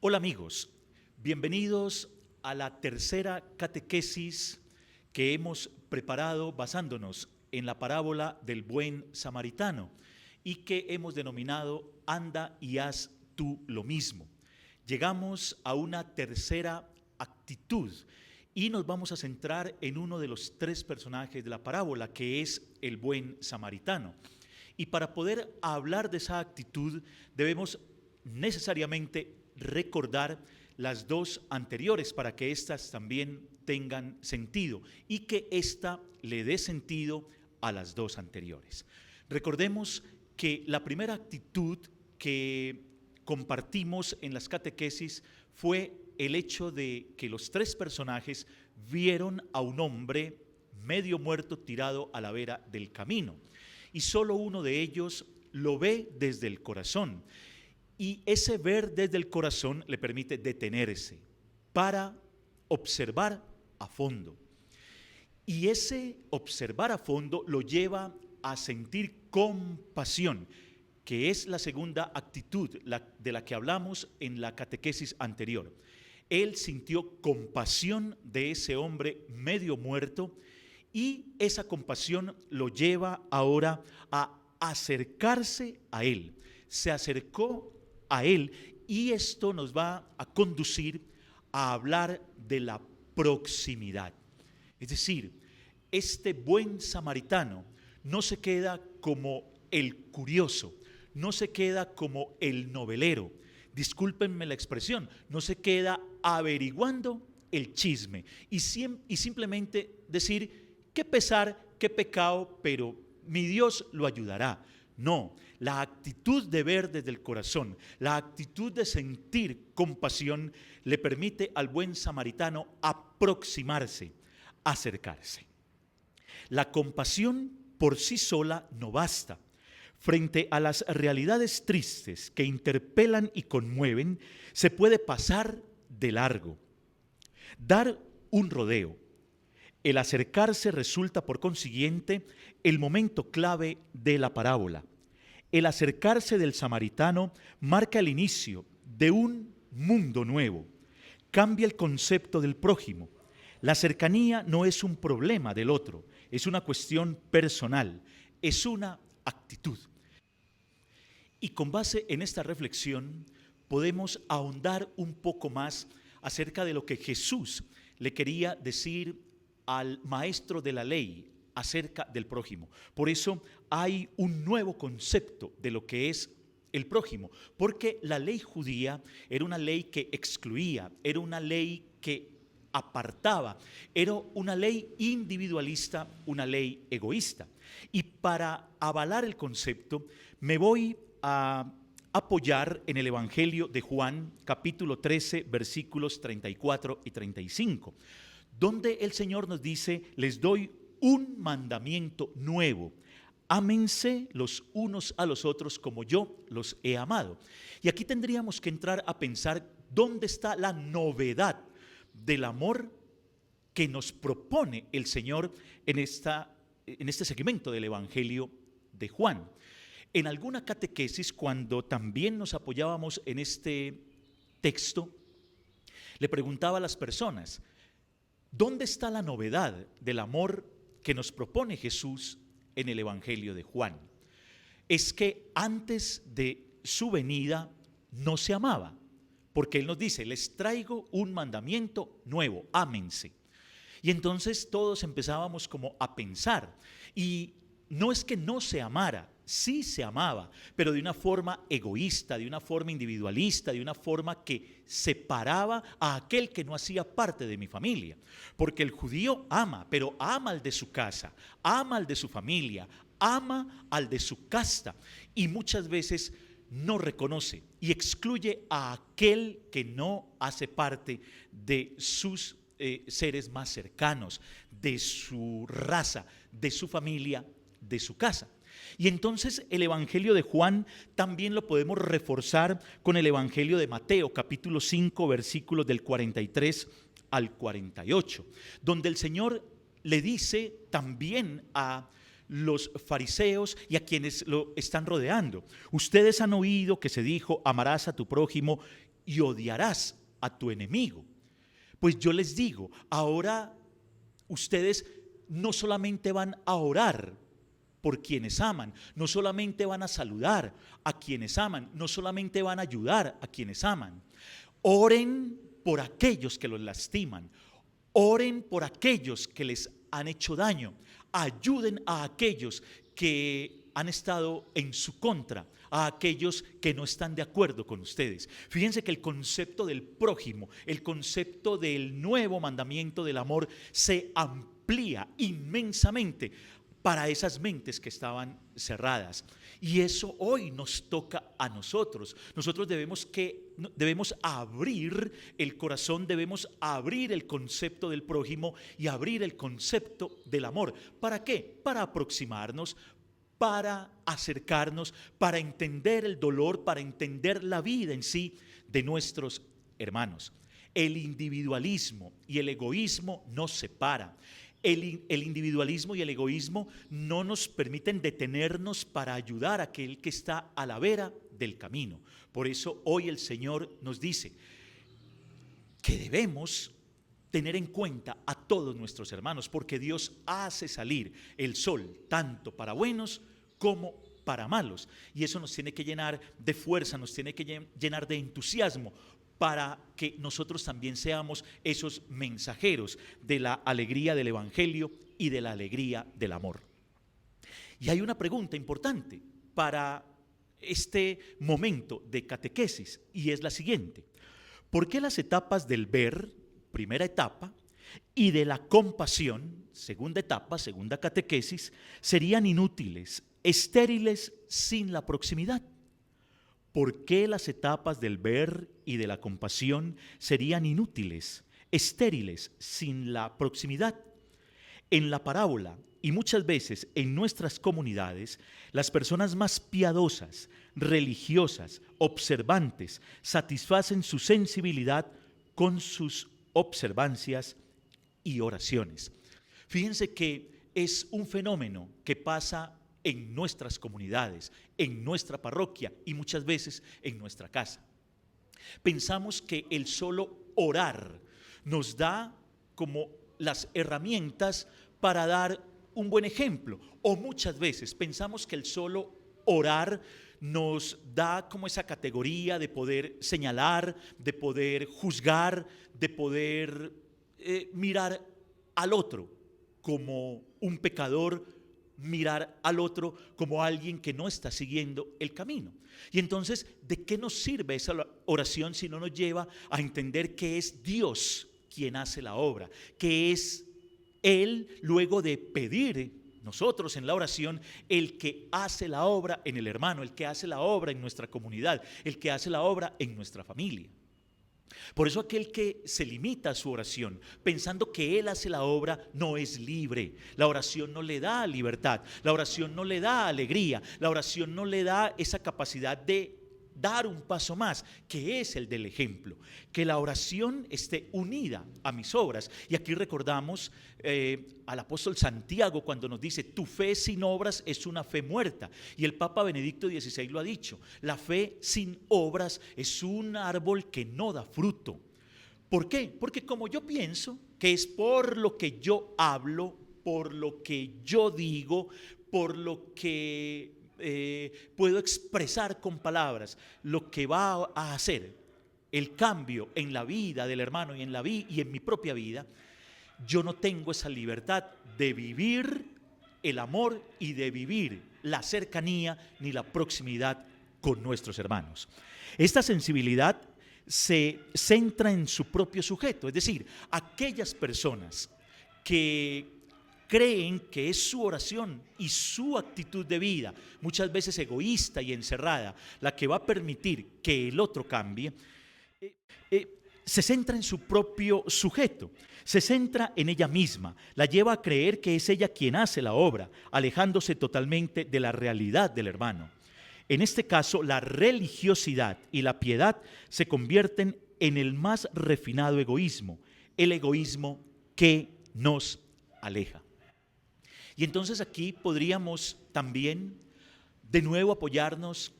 Hola amigos, bienvenidos a la tercera catequesis que hemos preparado basándonos en la parábola del buen samaritano y que hemos denominado Anda y haz tú lo mismo. Llegamos a una tercera actitud y nos vamos a centrar en uno de los tres personajes de la parábola, que es el buen samaritano. Y para poder hablar de esa actitud debemos necesariamente recordar las dos anteriores para que éstas también tengan sentido y que ésta le dé sentido a las dos anteriores. Recordemos que la primera actitud que compartimos en las catequesis fue el hecho de que los tres personajes vieron a un hombre medio muerto tirado a la vera del camino y solo uno de ellos lo ve desde el corazón. Y ese ver desde el corazón le permite detenerse para observar a fondo. Y ese observar a fondo lo lleva a sentir compasión, que es la segunda actitud de la que hablamos en la catequesis anterior. Él sintió compasión de ese hombre medio muerto y esa compasión lo lleva ahora a acercarse a él. Se acercó a él y esto nos va a conducir a hablar de la proximidad. Es decir, este buen samaritano no se queda como el curioso, no se queda como el novelero, discúlpenme la expresión, no se queda averiguando el chisme y simplemente decir qué pesar, qué pecado, pero mi Dios lo ayudará. No, la actitud de ver desde el corazón, la actitud de sentir compasión le permite al buen samaritano aproximarse, acercarse. La compasión por sí sola no basta. Frente a las realidades tristes que interpelan y conmueven, se puede pasar de largo, dar un rodeo. El acercarse resulta, por consiguiente, el momento clave de la parábola. El acercarse del samaritano marca el inicio de un mundo nuevo. Cambia el concepto del prójimo. La cercanía no es un problema del otro, es una cuestión personal, es una actitud. Y con base en esta reflexión podemos ahondar un poco más acerca de lo que Jesús le quería decir al maestro de la ley acerca del prójimo. Por eso hay un nuevo concepto de lo que es el prójimo, porque la ley judía era una ley que excluía, era una ley que apartaba, era una ley individualista, una ley egoísta. Y para avalar el concepto me voy a apoyar en el Evangelio de Juan, capítulo 13, versículos 34 y 35, donde el Señor nos dice: les doy un mandamiento nuevo, ámense los unos a los otros como yo los he amado. Y aquí tendríamos que entrar a pensar dónde está la novedad del amor que nos propone el Señor en este segmento del Evangelio de Juan. En alguna catequesis, cuando también nos apoyábamos en este texto, le preguntaba a las personas: ¿dónde está la novedad del amor que nos propone Jesús en el Evangelio de Juan? Es que antes de su venida no se amaba, porque Él nos dice: les traigo un mandamiento nuevo, ámense. Y entonces todos empezábamos como a pensar, y no es que no se amara, sí se amaba, pero de una forma egoísta, de una forma individualista, de una forma que separaba a aquel que no hacía parte de mi familia. Porque el judío ama, pero ama al de su casa, ama al de su familia, ama al de su casta, y muchas veces no reconoce y excluye a aquel que no hace parte de sus seres más cercanos, de su raza, de su familia, de su casa. Y entonces el Evangelio de Juan también lo podemos reforzar con el Evangelio de Mateo, capítulo 5, versículos del 43 al 48, donde el Señor le dice también a los fariseos y a quienes lo están rodeando: ustedes han oído que se dijo, amarás a tu prójimo y odiarás a tu enemigo. Pues yo les digo, ahora ustedes no solamente van a orar por quienes aman, no solamente van a saludar a quienes aman, no solamente van a ayudar a quienes aman. Oren por aquellos que los lastiman, oren por aquellos que les han hecho daño, ayuden a aquellos que han estado en su contra, a aquellos que no están de acuerdo con ustedes. Fíjense que el concepto del prójimo, el concepto del nuevo mandamiento del amor se amplía inmensamente para esas mentes que estaban cerradas. Y eso hoy nos toca a nosotros. Nosotros debemos abrir el corazón, debemos abrir el concepto del prójimo y abrir el concepto del amor. ¿Para qué? Para aproximarnos, para acercarnos, para entender el dolor, para entender la vida en sí de nuestros hermanos. El individualismo y el egoísmo nos separan. El individualismo y el egoísmo no nos permiten detenernos para ayudar a aquel que está a la vera del camino. Por eso hoy el Señor nos dice que debemos tener en cuenta a todos nuestros hermanos, porque Dios hace salir el sol tanto para buenos como para malos. Y eso nos tiene que llenar de fuerza, nos tiene que llenar de entusiasmo, para que nosotros también seamos esos mensajeros de la alegría del Evangelio y de la alegría del amor. Y hay una pregunta importante para este momento de catequesis, y es la siguiente: ¿por qué las etapas del ver, primera etapa, y de la compasión, segunda etapa, segunda catequesis, serían inútiles, estériles sin la proximidad? ¿Por qué las etapas del ver y de la compasión serían inútiles, estériles, sin la proximidad? En la parábola y muchas veces en nuestras comunidades, las personas más piadosas, religiosas, observantes, satisfacen su sensibilidad con sus observancias y oraciones. Fíjense que es un fenómeno que pasa en nuestras comunidades, en nuestra parroquia y muchas veces en nuestra casa. Pensamos que el solo orar nos da como las herramientas para dar un buen ejemplo, o muchas veces pensamos que el solo orar nos da como esa categoría de poder señalar, de poder juzgar, de poder mirar al otro como un pecador, mirar al otro como alguien que no está siguiendo el camino. Y entonces, ¿de qué nos sirve esa oración si no nos lleva a entender que es Dios quien hace la obra, que es Él, luego de pedir nosotros en la oración, el que hace la obra en el hermano, el que hace la obra en nuestra comunidad, el que hace la obra en nuestra familia? Por eso aquel que se limita a su oración pensando que él hace la obra no es libre. La oración no le da libertad, la oración no le da alegría, la oración no le da esa capacidad de dar un paso más, que es el del ejemplo. Que la oración esté unida a mis obras. Y aquí recordamos al apóstol Santiago cuando nos dice: tu fe sin obras es una fe muerta. Y el Papa Benedicto XVI lo ha dicho: la fe sin obras es un árbol que no da fruto. ¿Por qué? Porque como yo pienso que es por lo que yo hablo, por lo que yo digo, por lo que puedo expresar con palabras, lo que va a hacer el cambio en la vida del hermano y en mi propia vida, yo no tengo esa libertad de vivir el amor y de vivir la cercanía ni la proximidad con nuestros hermanos. Esta sensibilidad se centra en su propio sujeto, es decir, aquellas personas que creen que es su oración y su actitud de vida, muchas veces egoísta y encerrada, la que va a permitir que el otro cambie, se centra en su propio sujeto, se centra en ella misma, la lleva a creer que es ella quien hace la obra, alejándose totalmente de la realidad del hermano. En este caso, la religiosidad y la piedad se convierten en el más refinado egoísmo, el egoísmo que nos aleja. Y entonces aquí podríamos también de nuevo apoyarnos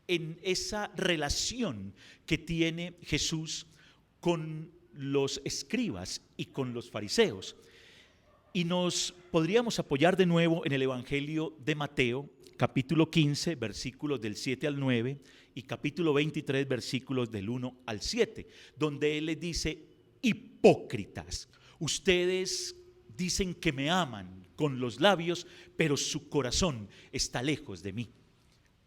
en esa relación que tiene Jesús con los escribas y con los fariseos. Y nos podríamos apoyar de nuevo en el Evangelio de Mateo, capítulo 15, versículos del 7 al 9, y capítulo 23, versículos del 1 al 7, donde Él les dice: hipócritas, ustedes dicen que me aman con los labios, pero su corazón está lejos de mí.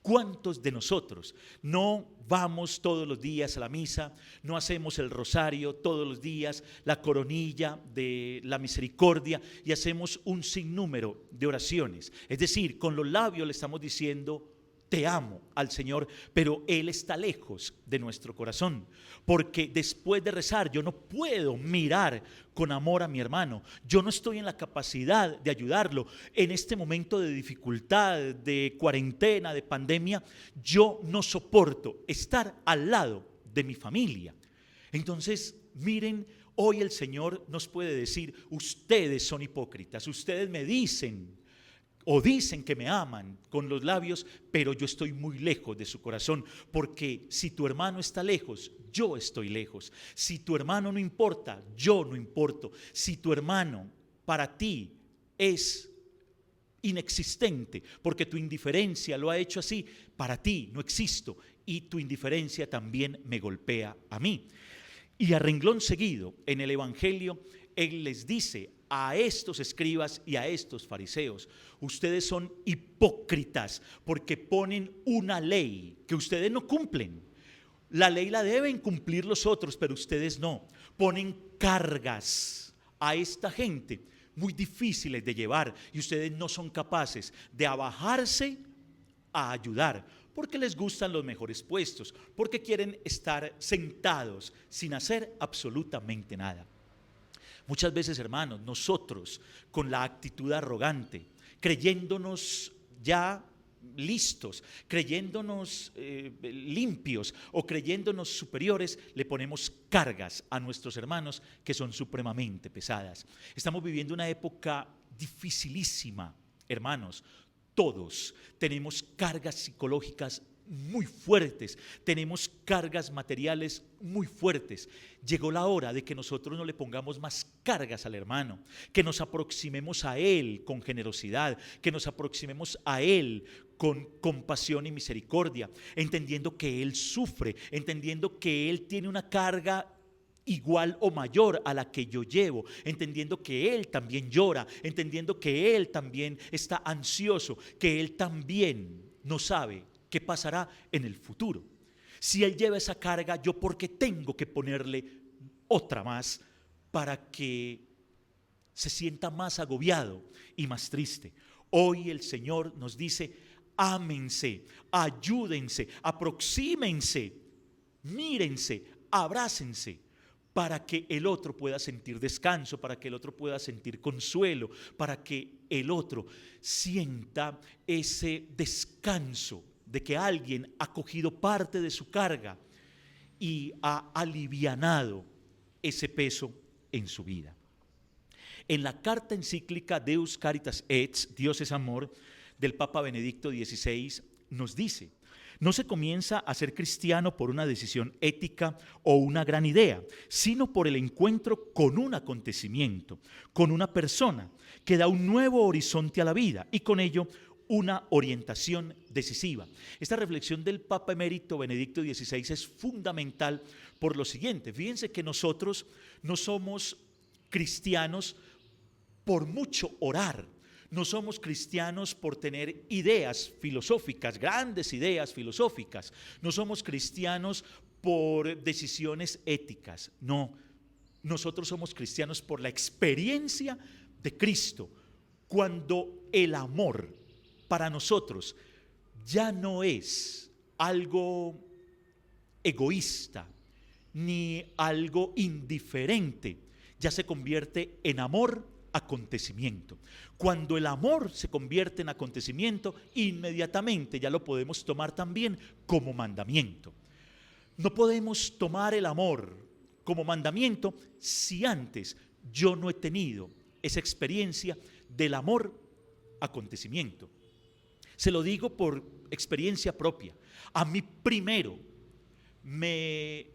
¿Cuántos de nosotros no vamos todos los días a la misa, no hacemos el rosario todos los días, la coronilla de la misericordia, y hacemos un sinnúmero de oraciones? Es decir, con los labios le estamos diciendo: te amo al Señor, pero Él está lejos de nuestro corazón, porque después de rezar yo no puedo mirar con amor a mi hermano, yo no estoy en la capacidad de ayudarlo en este momento de dificultad, de cuarentena, de pandemia. Yo no soporto estar al lado de mi familia. Entonces, miren, hoy el Señor nos puede decir: ustedes son hipócritas, ustedes me dicen o dicen que me aman con los labios, pero yo estoy muy lejos de su corazón, porque si tu hermano está lejos, yo estoy lejos. Si tu hermano no importa, yo no importo. Si tu hermano para ti es inexistente, porque tu indiferencia lo ha hecho así, para ti no existo, y tu indiferencia también me golpea a mí. Y a renglón seguido, en el Evangelio, Él les dice a estos escribas y a estos fariseos: ustedes son hipócritas porque ponen una ley que ustedes no cumplen. La ley la deben cumplir los otros, pero ustedes no. Ponen cargas a esta gente muy difíciles de llevar, y ustedes no son capaces de abajarse a ayudar, porque les gustan los mejores puestos, porque quieren estar sentados sin hacer absolutamente nada. Muchas veces, hermanos, nosotros con la actitud arrogante, creyéndonos ya listos, creyéndonos limpios o creyéndonos superiores, le ponemos cargas a nuestros hermanos que son supremamente pesadas. Estamos viviendo una época dificilísima, hermanos. Todos tenemos cargas psicológicas muy fuertes, tenemos cargas materiales muy fuertes. Llegó la hora de que nosotros no le pongamos más cargas al hermano, que nos aproximemos a él con generosidad, que nos aproximemos a él con compasión y misericordia, entendiendo que él sufre, entendiendo que él tiene una carga igual o mayor a la que yo llevo, entendiendo que él también llora, entendiendo que él también está ansioso, que él también no sabe qué pasará en el futuro. Si él lleva esa carga, yo ¿por qué tengo que ponerle otra más para que se sienta más agobiado y más triste? Hoy el Señor nos dice: ámense, ayúdense, aproxímense, mírense, abrácense, para que el otro pueda sentir descanso, para que el otro pueda sentir consuelo, para que el otro sienta ese descanso de que alguien ha cogido parte de su carga y ha alivianado ese peso en su vida. En la carta encíclica Deus Caritas Et, Dios es amor, del Papa Benedicto XVI, nos dice: no se comienza a ser cristiano por una decisión ética o una gran idea, sino por el encuentro con un acontecimiento, con una persona que da un nuevo horizonte a la vida y con ello una orientación decisiva. Esta reflexión del Papa Emérito Benedicto XVI es fundamental por lo siguiente. Fíjense que nosotros no somos cristianos por mucho orar. No somos cristianos por tener ideas filosóficas, grandes ideas filosóficas. No somos cristianos por decisiones éticas. No, nosotros somos cristianos por la experiencia de Cristo. Cuando el amor para nosotros ya no es algo egoísta ni algo indiferente, ya se convierte en amor acontecimiento. Cuando el amor se convierte en acontecimiento, inmediatamente ya lo podemos tomar también como mandamiento. No podemos tomar el amor como mandamiento si antes yo no he tenido esa experiencia del amor acontecimiento. Se lo digo por experiencia propia. A mí primero me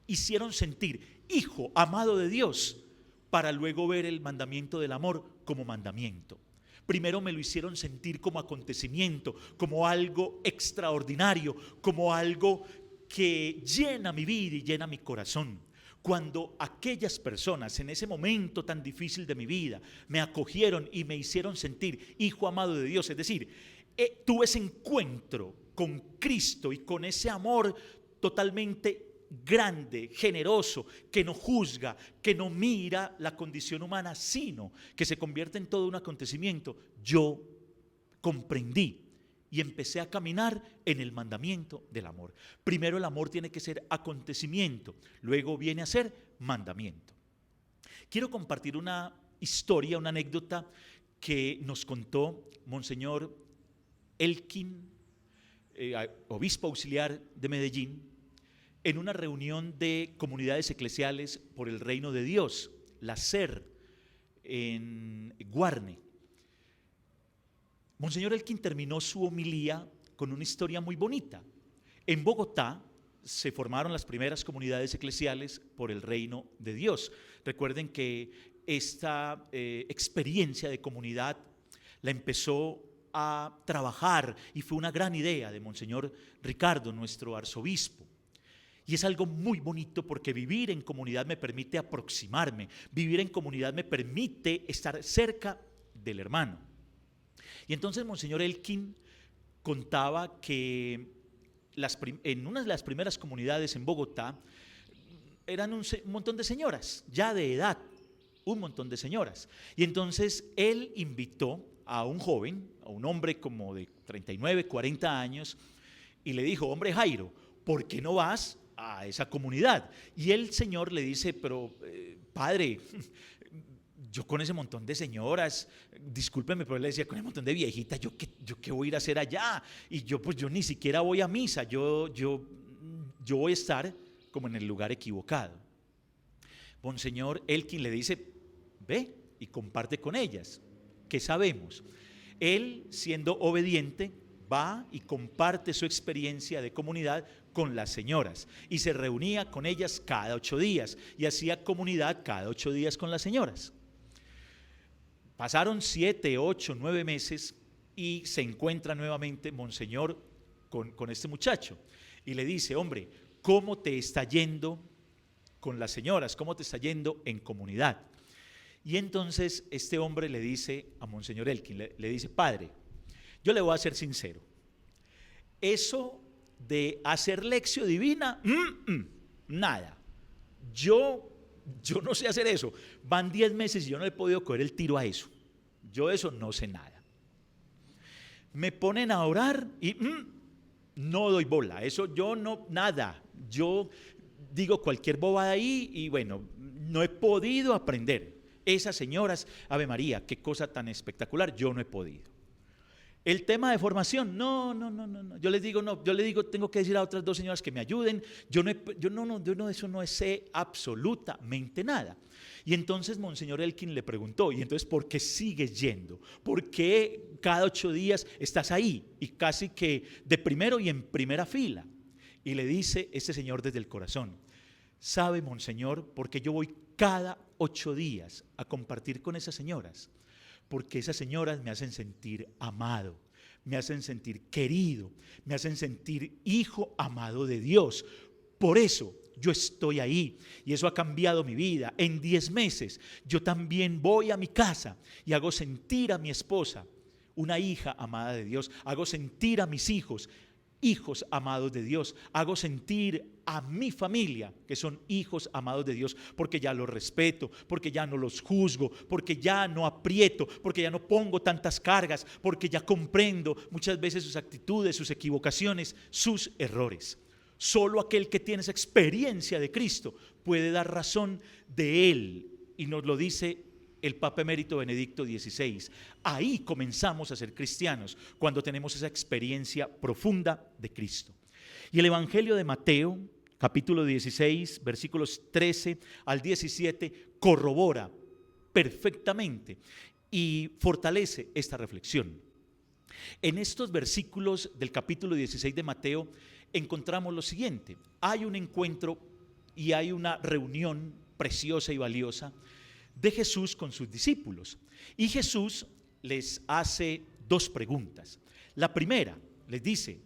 hicieron sentir hijo amado de Dios para luego ver el mandamiento del amor como mandamiento. Primero me lo hicieron sentir como acontecimiento, como algo extraordinario, como algo que llena mi vida y llena mi corazón. Cuando aquellas personas en ese momento tan difícil de mi vida me acogieron y me hicieron sentir hijo amado de Dios, es decir, tuve ese encuentro con Cristo y con ese amor totalmente grande, generoso, que no juzga, que no mira la condición humana, sino que se convierte en todo un acontecimiento, yo comprendí y empecé a caminar en el mandamiento del amor. Primero el amor tiene que ser acontecimiento, luego viene a ser mandamiento. Quiero compartir una historia, una anécdota que nos contó Monseñor Elkin, obispo auxiliar de Medellín, en una reunión de comunidades eclesiales por el reino de Dios, la SER, en Guarne. Monseñor Elkin terminó su homilía con una historia muy bonita. En Bogotá se formaron las primeras comunidades eclesiales por el reino de Dios. Recuerden que esta experiencia de comunidad la empezó a trabajar y fue una gran idea de Monseñor Ricardo, nuestro arzobispo. Y es algo muy bonito porque vivir en comunidad me permite aproximarme, vivir en comunidad me permite estar cerca del hermano. Y entonces Monseñor Elkin contaba que en una de las primeras comunidades en Bogotá eran un montón de señoras, ya de edad, un montón de señoras. Y entonces él invitó a un joven, a un hombre como de 39, 40 años, y le dijo: hombre Jairo, ¿por qué no vas a esa comunidad? Y el señor le dice: pero padre, yo con ese montón de señoras, discúlpeme, pero él le decía, con ese montón de viejitas, ¿yo qué voy a ir a hacer allá? Y yo ni siquiera voy a misa, yo voy a estar como en el lugar equivocado. Monseñor Elkin le dice: ve y comparte con ellas. ¿Qué sabemos? Él, siendo obediente, va y comparte su experiencia de comunidad con las señoras y se reunía con ellas cada 8 días y hacía comunidad cada 8 días con las señoras. Pasaron 7, 8, 9 meses y se encuentra nuevamente Monseñor con este muchacho y le dice: hombre, ¿cómo te está yendo con las señoras? ¿Cómo te está yendo en comunidad? Y entonces este hombre le dice a Monseñor Elkin, le dice: padre, yo le voy a ser sincero, eso de hacer lección divina, nada, yo no sé hacer eso, van 10 meses y yo no he podido coger el tiro a eso, yo de eso no sé nada. Me ponen a orar y no doy bola, eso yo no, nada, yo digo cualquier bobada ahí y bueno, no he podido aprender. Esas señoras, Ave María, qué cosa tan espectacular, yo no he podido. El tema de formación, no, yo les digo, tengo que decir a otras 2 señoras que me ayuden, yo de eso no sé absolutamente nada. Y entonces Monseñor Elkin le preguntó: y entonces, ¿por qué sigues yendo? ¿Por qué cada 8 días estás ahí? Y casi que de primero y en primera fila. Y le dice este señor desde el corazón: ¿sabe, Monseñor, por qué yo voy cada 8 días a compartir con esas señoras? Porque esas señoras me hacen sentir amado, me hacen sentir querido, me hacen sentir hijo amado de Dios. Por eso yo estoy ahí y eso ha cambiado mi vida. En 10 meses yo también voy a mi casa y hago sentir a mi esposa una hija amada de Dios, hago sentir a mis hijos hijos amados de Dios, hago sentir a mi familia que son hijos amados de Dios, porque ya los respeto, porque ya no los juzgo, porque ya no aprieto, porque ya no pongo tantas cargas, porque ya comprendo muchas veces sus actitudes, sus equivocaciones, sus errores. Solo aquel que tiene esa experiencia de Cristo puede dar razón de Él, y nos lo dice el Papa Emérito Benedicto XVI. Ahí comenzamos a ser cristianos, cuando tenemos esa experiencia profunda de Cristo. Y el Evangelio de Mateo, capítulo 16, versículos 13 al 17, corrobora perfectamente y fortalece esta reflexión. En estos versículos del capítulo 16 de Mateo encontramos lo siguiente: hay un encuentro y hay una reunión preciosa y valiosa de Jesús con sus discípulos. Y Jesús les hace dos preguntas. La primera les dice: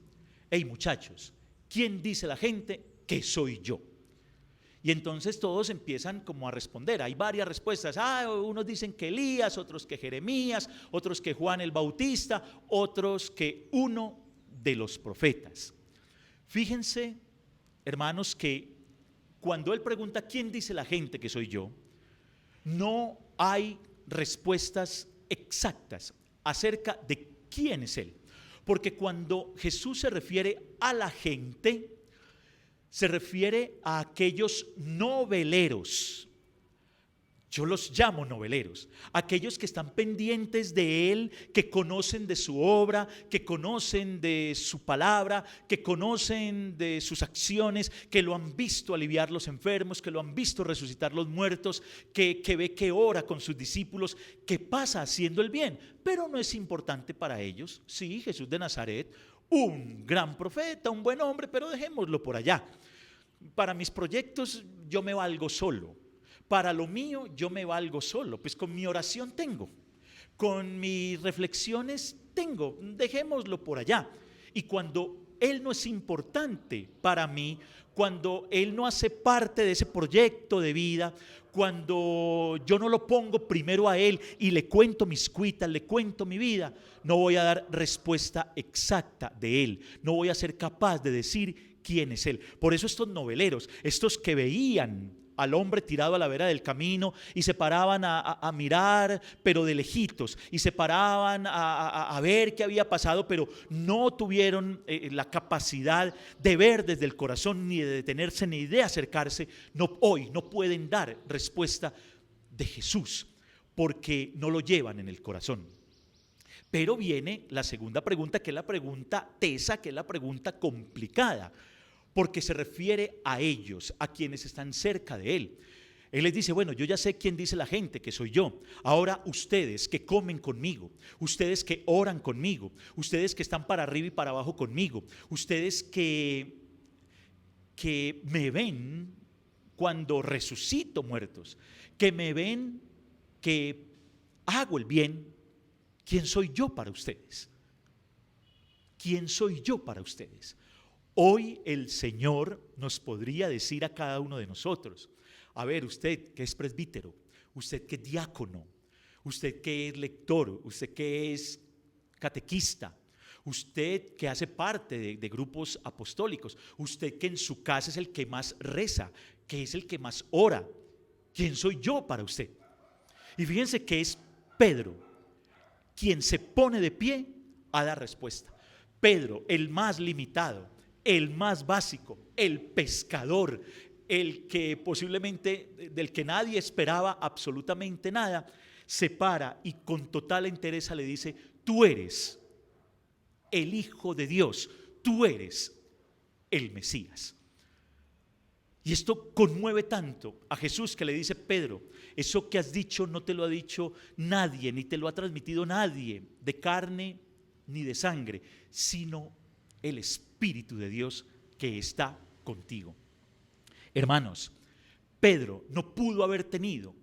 hey muchachos, ¿quién dice la gente que soy yo? Y entonces todos empiezan como a responder. Hay varias respuestas. Unos dicen que Elías, otros que Jeremías, otros que Juan el Bautista, otros que uno de los profetas. Fíjense, hermanos, que cuando él pregunta ¿quién dice la gente que soy yo?, no hay respuestas exactas acerca de quién es él. Porque cuando Jesús se refiere a la gente, se refiere a aquellos noveleros. Yo los llamo noveleros, aquellos que están pendientes de él, que conocen de su obra, que conocen de su palabra, que conocen de sus acciones, que lo han visto aliviar los enfermos, que lo han visto resucitar los muertos, que ve que ora con sus discípulos, que pasa haciendo el bien, pero no es importante para ellos. Sí, Jesús de Nazaret, un gran profeta, un buen hombre, pero dejémoslo por allá. Para mis proyectos yo me valgo solo. Para lo mío yo me valgo solo, pues con mi oración tengo, con mis reflexiones tengo, dejémoslo por allá. Y cuando él no es importante para mí, cuando él no hace parte de ese proyecto de vida, cuando yo no lo pongo primero a él y le cuento mis cuitas, le cuento mi vida, no voy a dar respuesta exacta de él, no voy a ser capaz de decir quién es él. Por eso estos noveleros, estos que veían al hombre tirado a la vera del camino y se paraban a mirar, pero de lejitos, y se paraban a ver qué había pasado, pero no tuvieron la capacidad de ver desde el corazón, ni de detenerse, ni de acercarse. Hoy no pueden dar respuesta de Jesús, porque no lo llevan en el corazón. Pero viene la segunda pregunta, que es la pregunta tesa, que es la pregunta complicada, porque se refiere a ellos, a quienes están cerca de él. Él les dice: bueno, yo ya sé quién dice la gente que soy yo. Ahora ustedes que comen conmigo, ustedes que oran conmigo, ustedes que están para arriba y para abajo conmigo, ustedes que me ven cuando resucito muertos, que me ven que hago el bien, ¿quién soy yo para ustedes? ¿Quién soy yo para ustedes? Hoy el Señor nos podría decir a cada uno de nosotros: a ver, usted que es presbítero, usted que es diácono, usted que es lector, usted que es catequista, usted que hace parte de grupos apostólicos, usted que en su casa es el que más reza, que es el que más ora, ¿quién soy yo para usted? Y fíjense que es Pedro quien se pone de pie a dar respuesta. Pedro, el más limitado, el más básico, el pescador, el que posiblemente del que nadie esperaba absolutamente nada, se para y con total entereza le dice: tú eres el Hijo de Dios, tú eres el Mesías. Y esto conmueve tanto a Jesús, que le dice: Pedro, eso que has dicho no te lo ha dicho nadie, ni te lo ha transmitido nadie de carne ni de sangre, sino el Espíritu de Dios que está contigo. Hermanos, Pedro no pudo haber tenido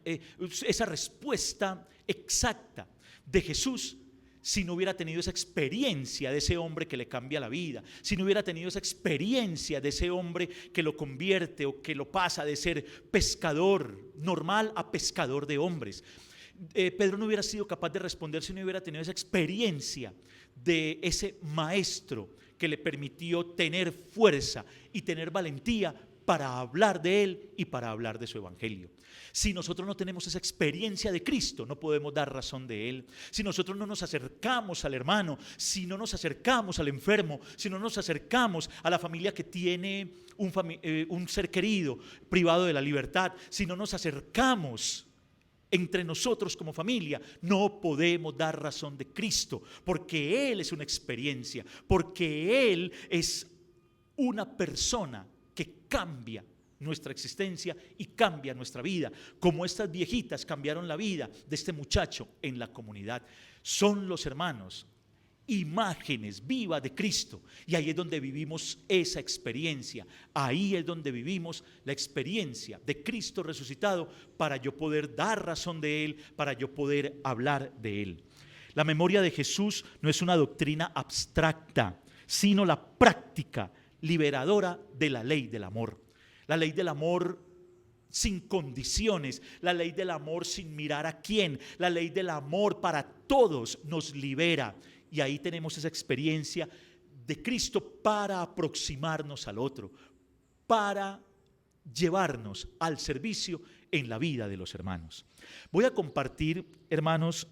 esa respuesta exacta de Jesús si no hubiera tenido esa experiencia de ese hombre que le cambia la vida, si no hubiera tenido esa experiencia de ese hombre que lo convierte o que lo pasa de ser pescador normal a pescador de hombres. Pedro no hubiera sido capaz de responder si no hubiera tenido esa experiencia de ese maestro que le permitió tener fuerza y tener valentía para hablar de él y para hablar de su evangelio. Si nosotros no tenemos esa experiencia de Cristo, no podemos dar razón de él. Si nosotros no nos acercamos al hermano, si no nos acercamos al enfermo, si no nos acercamos a la familia que tiene un ser querido privado de la libertad, si no nos acercamos entre nosotros como familia, no podemos dar razón de Cristo, porque Él es una experiencia, porque Él es una persona que cambia nuestra existencia y cambia nuestra vida, como estas viejitas cambiaron la vida de este muchacho en la comunidad. Son los hermanos imágenes vivas de Cristo. Y ahí es donde vivimos esa experiencia. Ahí es donde vivimos la experiencia de Cristo resucitado para yo poder dar razón de Él, para yo poder hablar de Él. La memoria de Jesús no es una doctrina abstracta, sino la práctica liberadora de la ley del amor. La ley del amor sin condiciones, la ley del amor sin mirar a quién, la ley del amor para todos nos libera. Y ahí tenemos esa experiencia de Cristo para aproximarnos al otro, para llevarnos al servicio en la vida de los hermanos. Voy a compartir, hermanos,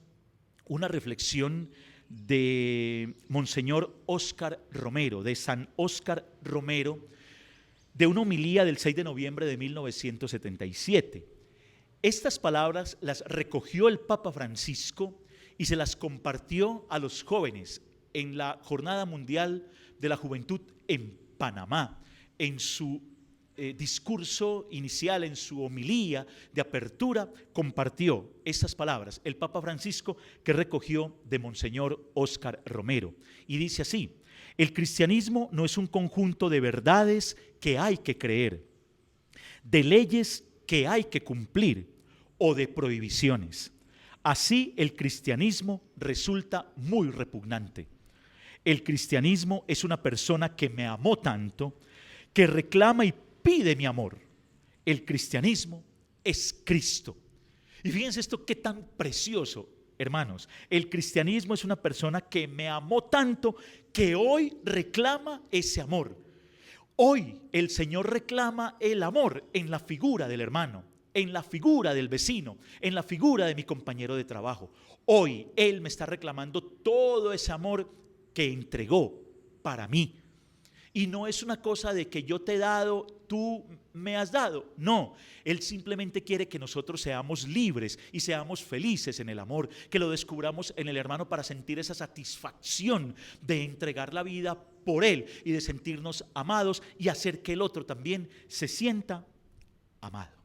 una reflexión de Monseñor Óscar Romero, de San Óscar Romero, de una homilía del 6 de noviembre de 1977. Estas palabras las recogió el Papa Francisco y se las compartió a los jóvenes en la Jornada Mundial de la Juventud en Panamá, en su discurso inicial, en su homilía de apertura, compartió estas palabras, el Papa Francisco, que recogió de Monseñor Óscar Romero. Y dice así: el cristianismo no es un conjunto de verdades que hay que creer, de leyes que hay que cumplir o de prohibiciones. Así el cristianismo resulta muy repugnante. El cristianismo es una persona que me amó tanto, que reclama y pide mi amor. El cristianismo es Cristo. Y fíjense esto qué tan precioso, hermanos. El cristianismo es una persona que me amó tanto que hoy reclama ese amor. Hoy el Señor reclama el amor en la figura del hermano, en la figura del vecino, en la figura de mi compañero de trabajo. Hoy Él me está reclamando todo ese amor que entregó para mí. Y no es una cosa de que yo te he dado, tú me has dado. No, Él simplemente quiere que nosotros seamos libres y seamos felices en el amor, que lo descubramos en el hermano para sentir esa satisfacción de entregar la vida por Él y de sentirnos amados y hacer que el otro también se sienta amado.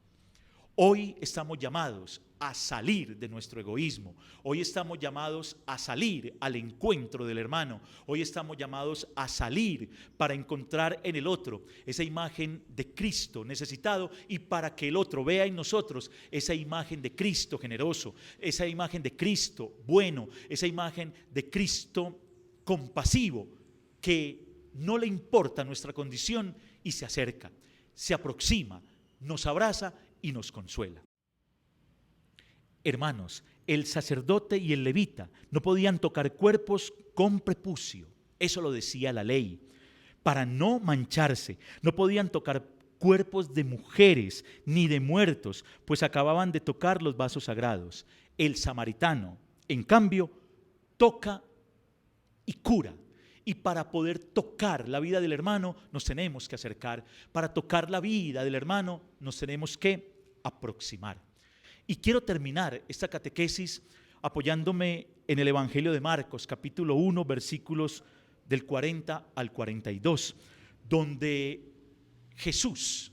Hoy estamos llamados a salir de nuestro egoísmo. Hoy estamos llamados a salir al encuentro del hermano. Hoy estamos llamados a salir para encontrar en el otro esa imagen de Cristo necesitado y para que el otro vea en nosotros esa imagen de Cristo generoso, esa imagen de Cristo bueno, esa imagen de Cristo compasivo que no le importa nuestra condición y se acerca, se aproxima, nos abraza y nos consuela. Hermanos, el sacerdote y el levita no podían tocar cuerpos con prepucio, eso lo decía la ley, para no mancharse. No podían tocar cuerpos de mujeres ni de muertos, pues acababan de tocar los vasos sagrados. El samaritano, en cambio, toca y cura. Y para poder tocar la vida del hermano nos tenemos que acercar. Para tocar la vida del hermano nos tenemos que aproximar. Y quiero terminar esta catequesis apoyándome en el Evangelio de Marcos, capítulo 1, versículos del 40 al 42, donde Jesús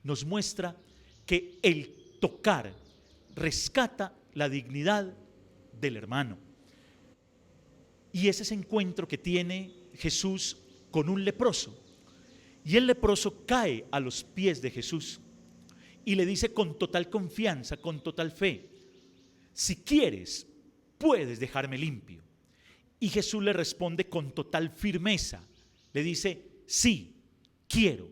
nos muestra que el tocar rescata la dignidad del hermano. Y es ese encuentro que tiene Jesús con un leproso. Y el leproso cae a los pies de Jesús y le dice con total confianza, con total fe: si quieres, puedes dejarme limpio. Y Jesús le responde con total firmeza, le dice: sí, quiero.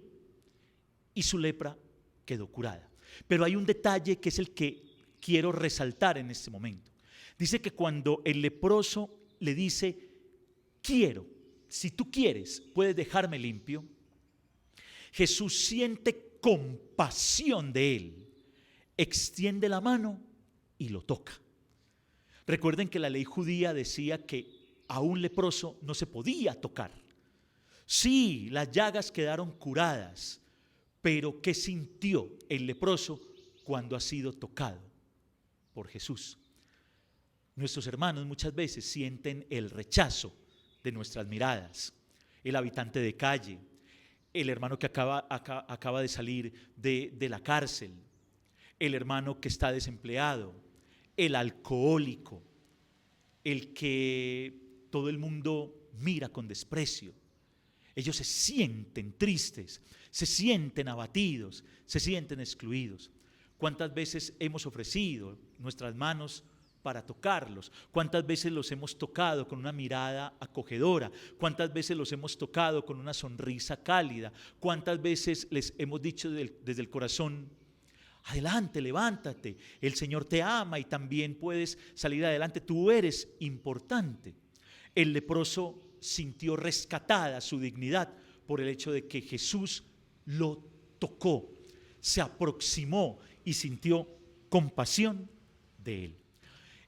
Y su lepra quedó curada. Pero hay un detalle que es el que quiero resaltar en este momento. Dice que cuando el leproso le dice: quiero, si tú quieres, puedes dejarme limpio, Jesús siente compasión de él, extiende la mano y lo toca. Recuerden que la ley judía decía que a un leproso no se podía tocar. Sí, las llagas quedaron curadas, pero ¿qué sintió el leproso cuando ha sido tocado por Jesús? Nuestros hermanos muchas veces sienten el rechazo de nuestras miradas. El habitante de calle, el hermano que acaba de salir de la cárcel, el hermano que está desempleado, el alcohólico, el que todo el mundo mira con desprecio. Ellos se sienten tristes, se sienten abatidos, se sienten excluidos. ¿Cuántas veces hemos ofrecido nuestras manos para tocarlos? ¿Cuántas veces los hemos tocado con una mirada acogedora? ¿Cuántas veces los hemos tocado con una sonrisa cálida? ¿Cuántas veces les hemos dicho desde el corazón: adelante, levántate, el Señor te ama y también puedes salir adelante, tú eres importante? El leproso sintió rescatada su dignidad por el hecho de que Jesús lo tocó, se aproximó y sintió compasión de él.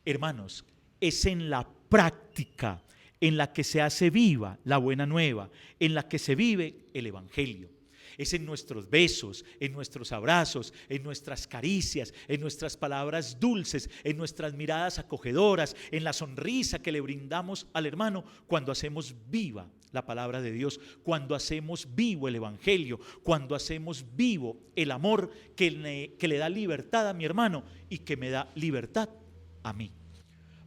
Hermanos, es en la práctica en la que se hace viva la buena nueva, en la que se vive el evangelio. Es en nuestros besos, en nuestros abrazos, en nuestras caricias, en nuestras palabras dulces, en nuestras miradas acogedoras, en la sonrisa que le brindamos al hermano cuando hacemos viva la palabra de Dios, cuando hacemos vivo el evangelio, cuando hacemos vivo el amor que le da libertad a mi hermano y que me da libertad a mí.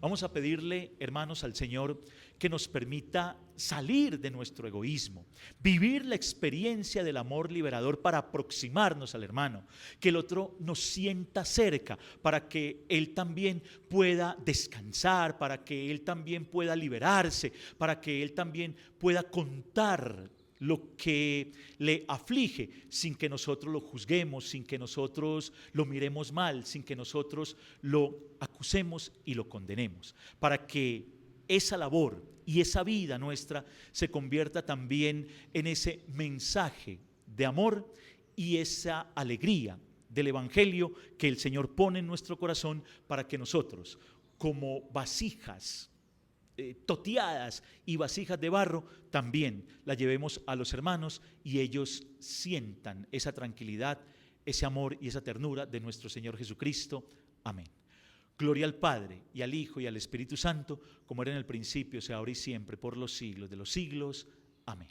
Vamos a pedirle, hermanos, al Señor que nos permita salir de nuestro egoísmo, vivir la experiencia del amor liberador para aproximarnos al hermano, que el otro nos sienta cerca, para que él también pueda descansar, para que él también pueda liberarse, para que él también pueda contar lo que le aflige sin que nosotros lo juzguemos, sin que nosotros lo miremos mal, sin que nosotros lo acusemos y lo condenemos, para que esa labor y esa vida nuestra se convierta también en ese mensaje de amor y esa alegría del evangelio que el Señor pone en nuestro corazón, para que nosotros, como vasijas toteadas y vasijas de barro, también la llevemos a los hermanos y ellos sientan esa tranquilidad, ese amor y esa ternura de nuestro Señor Jesucristo. Amén. Gloria al Padre, y al Hijo, y al Espíritu Santo, como era en el principio, sea ahora y siempre, por los siglos de los siglos. Amén.